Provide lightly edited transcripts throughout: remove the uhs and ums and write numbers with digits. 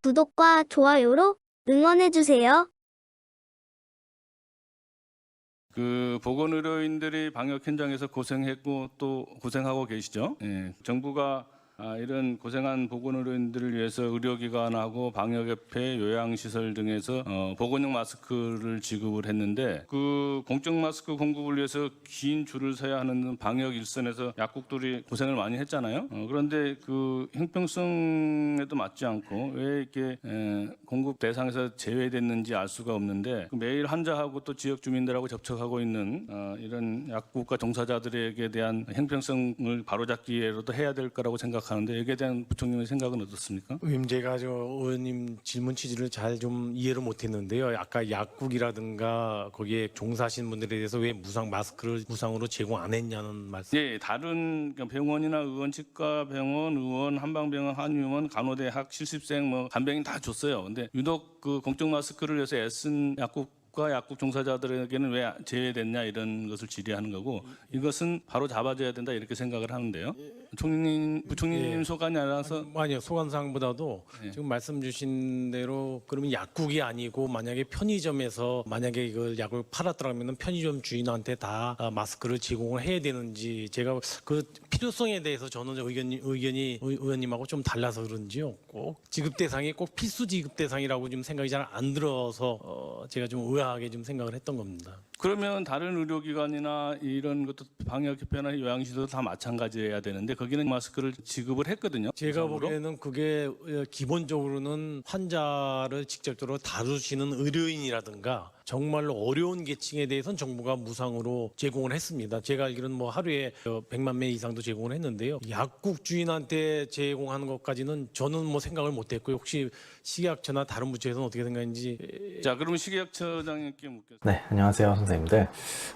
구독과 좋아요로 응원해주세요. 그 보건의료인들이 방역 현장에서 고생했고 또 고생하고 계시죠. 예, 정부가 이런 고생한 보건의료인들을 위해서 의료기관하고 방역협회, 요양시설 등에서 보건용 마스크를 지급을 했는데 그 공적 마스크 공급을 위해서 긴 줄을 서야 하는 방역 일선에서 약국들이 고생을 많이 했잖아요. 그런데 그 형평성에도 맞지 않고 왜 이렇게 공급 대상에서 제외됐는지 알 수가 없는데 매일 환자하고 또 지역 주민들하고 접촉하고 있는 이런 약국과 종사자들에게 대한 형평성을 바로잡기 위해서도 해야 될 거라고 생각합니다. 하는데 여기에 대한 부총님의 생각은 어떻습니까? 제가 의원님 질문 취지를 잘 좀 이해를 못했는데요. 아까 약국이라든가 거기에 종사하신 분들에 대해서 왜 마스크를 무상으로 제공 안 했냐는 말씀. 예, 다른 병원이나 의원, 치과병원, 의원, 한방병원, 한의원, 간호대학, 실습생, 간병인 다 줬어요. 근데 유독 그 공적 마스크를 위해서 애쓴 약국 약국 종사자들에게는 왜 제외됐냐 이런 것을 질의하는 거고 이것은 바로 잡아줘야 된다 이렇게 생각을 하는데요. 부총리님 소관이 알아서 아니요, 소관상보다도 지금 말씀 주신 대로 그러면 약국이 아니고 만약에 편의점에서 만약에 이걸 약을 팔았더라면 편의점 주인한테 다 마스크를 제공을 해야 되는지 제가 그 필요성에 대해서 저는 의견이 의원님하고 좀 달라서 그런지요. 꼭 지급 대상이 꼭 필수 지급 대상이라고 좀 생각이 잘 안 들어서 제가 좀 의아하게 좀 생각을 했던 겁니다. 그러면 다른 의료기관이나 이런 것도 방역협회나 요양시설도 다 마찬가지여야 되는데 거기는 마스크를 지급을 했거든요. 제가 무상으로. 보기에는 그게 기본적으로는 환자를 직접적으로 다루시는 의료인이라든가 정말로 어려운 계층에 대해서는 정부가 무상으로 제공을 했습니다. 제가 알기로는 하루에 100만 매 이상도 제공을 했는데요. 약국 주인한테 제공하는 것까지는 저는 생각을 못했고요. 혹시 식약처나 다른 부처에서는 어떻게 생각하는지. 자, 그러면 식약처장님께 묻겠습니다. 네, 안녕하세요 선생님들.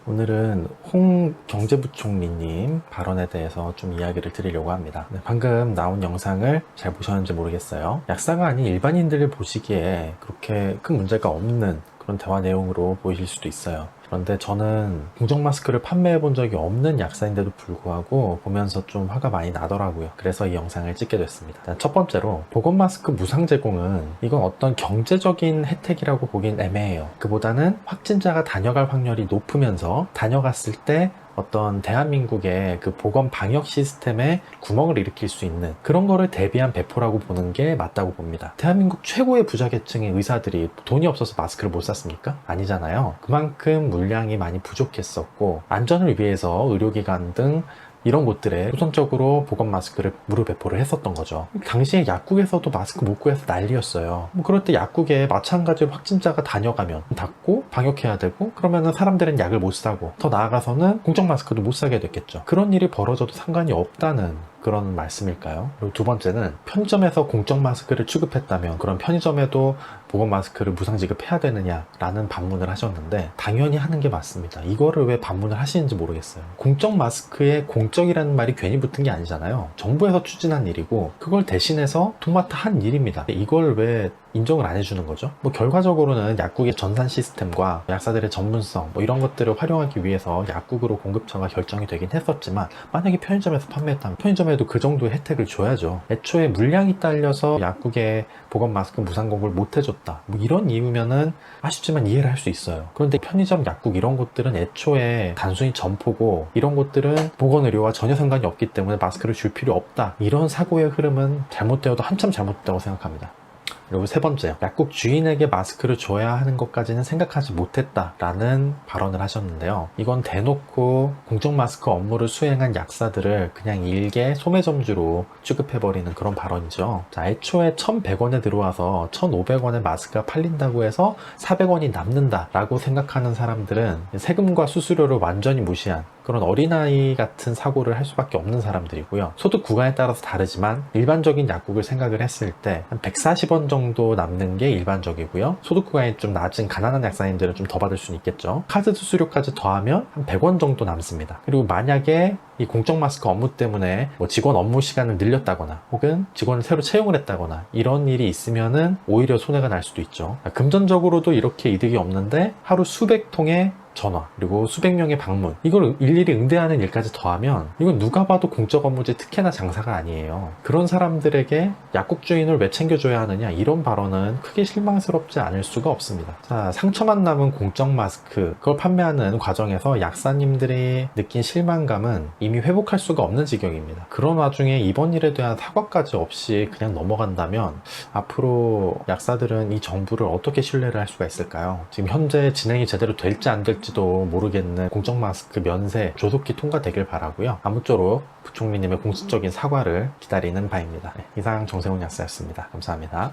오늘은 홍 경제부총리님 발언에 대해서 좀 이야기를 드리려고 합니다. 네, 방금 나온 영상을 잘 보셨는지 모르겠어요. 약사가 아닌 일반인들을 보시기에 그렇게 큰 문제가 없는 그런 대화 내용으로 보이실 수도 있어요. 그런데 저는 공적 마스크를 판매해 본 적이 없는 약사인데도 불구하고 보면서 좀 화가 많이 나더라고요. 그래서 이 영상을 찍게 됐습니다. 첫 번째로 보건 마스크 무상 제공은 이건 어떤 경제적인 혜택이라고 보긴 애매해요. 그보다는 확진자가 다녀갈 확률이 높으면서 다녀갔을 때 어떤 대한민국의 그 보건 방역 시스템에 구멍을 일으킬 수 있는 그런 거를 대비한 배포라고 보는 게 맞다고 봅니다. 대한민국 최고의 부자 계층의 의사들이 돈이 없어서 마스크를 못 샀습니까? 아니잖아요. 그만큼 물량이 많이 부족했었고 안전을 위해서 의료기관 등 이런 곳들에 우선적으로 보건 마스크를 무료 배포를 했었던 거죠. 당시에 약국에서도 마스크 못 구해서 난리였어요. 그럴 때 약국에 마찬가지로 확진자가 다녀가면 닫고 방역해야 되고 그러면은 사람들은 약을 못 사고 더 나아가서는 공적 마스크도 못 사게 됐겠죠. 그런 일이 벌어져도 상관이 없다는 그런 말씀일까요? 그리고 두 번째는 편의점에서 공적 마스크를 취급했다면 그럼 편의점에도 보건 마스크를 무상 지급해야 되느냐라는 반문을 하셨는데 당연히 하는 게 맞습니다. 이거를 왜 반문을 하시는지 모르겠어요. 공적 마스크에 공적이라는 말이 괜히 붙은 게 아니잖아요. 정부에서 추진한 일이고 그걸 대신해서 도맡아 한 일입니다. 이걸 왜 인정을 안 해주는 거죠? 결과적으로는 약국의 전산 시스템과 약사들의 전문성 이런 것들을 활용하기 위해서 약국으로 공급처가 결정이 되긴 했었지만 만약에 편의점에서 판매했다면 편의점에도 그 정도의 혜택을 줘야죠. 애초에 물량이 딸려서 약국에 보건 마스크 무상 공급을 못 해줬다 이런 이유면은 아쉽지만 이해를 할 수 있어요. 그런데 편의점, 약국 이런 곳들은 애초에 단순히 점포고 이런 곳들은 보건의료와 전혀 상관이 없기 때문에 마스크를 줄 필요 없다 이런 사고의 흐름은 잘못되어도 한참 잘못됐다고 생각합니다. 그리고 세 번째, 약국 주인에게 마스크를 줘야 하는 것까지는 생각하지 못했다라는 발언을 하셨는데요. 이건 대놓고 공적 마스크 업무를 수행한 약사들을 그냥 일개 소매점주로 취급해버리는 그런 발언이죠. 자, 애초에 1,100원에 들어와서 1,500원에 마스크가 팔린다고 해서 400원이 남는다라고 생각하는 사람들은 세금과 수수료를 완전히 무시한 그런 어린아이 같은 사고를 할 수밖에 없는 사람들이고요. 소득 구간에 따라서 다르지만 일반적인 약국을 생각을 했을 때 한 140원 정도 남는 게 일반적이고요. 소득 구간이 좀 낮은 가난한 약사님들은 좀 더 받을 수는 있겠죠. 카드 수수료까지 더하면 한 100원 정도 남습니다. 그리고 만약에 이 공적 마스크 업무 때문에 뭐 직원 업무 시간을 늘렸다거나 혹은 직원을 새로 채용을 했다거나 이런 일이 있으면은 오히려 손해가 날 수도 있죠. 금전적으로도 이렇게 이득이 없는데 하루 수백 통의 전화 그리고 수백 명의 방문 이걸 일일이 응대하는 일까지 더하면 이건 누가 봐도 공적 업무제 특혜나 장사가 아니에요. 그런 사람들에게 약국 주인을 왜 챙겨줘야 하느냐 이런 발언은 크게 실망스럽지 않을 수가 없습니다. 자, 상처만 남은 공적 마스크 그걸 판매하는 과정에서 약사님들이 느낀 실망감은 이미 회복할 수가 없는 지경입니다. 그런 와중에 이번 일에 대한 사과까지 없이 그냥 넘어간다면 앞으로 약사들은 이 정부를 어떻게 신뢰를 할 수가 있을까요? 지금 현재 진행이 제대로 될지 안 될지도 모르겠는 공적 마스크 면세 조속히 통과되길 바라고요. 아무쪼록 부총리님의 공식적인 사과를 기다리는 바입니다. 네, 이상 정세훈 약사였습니다. 감사합니다.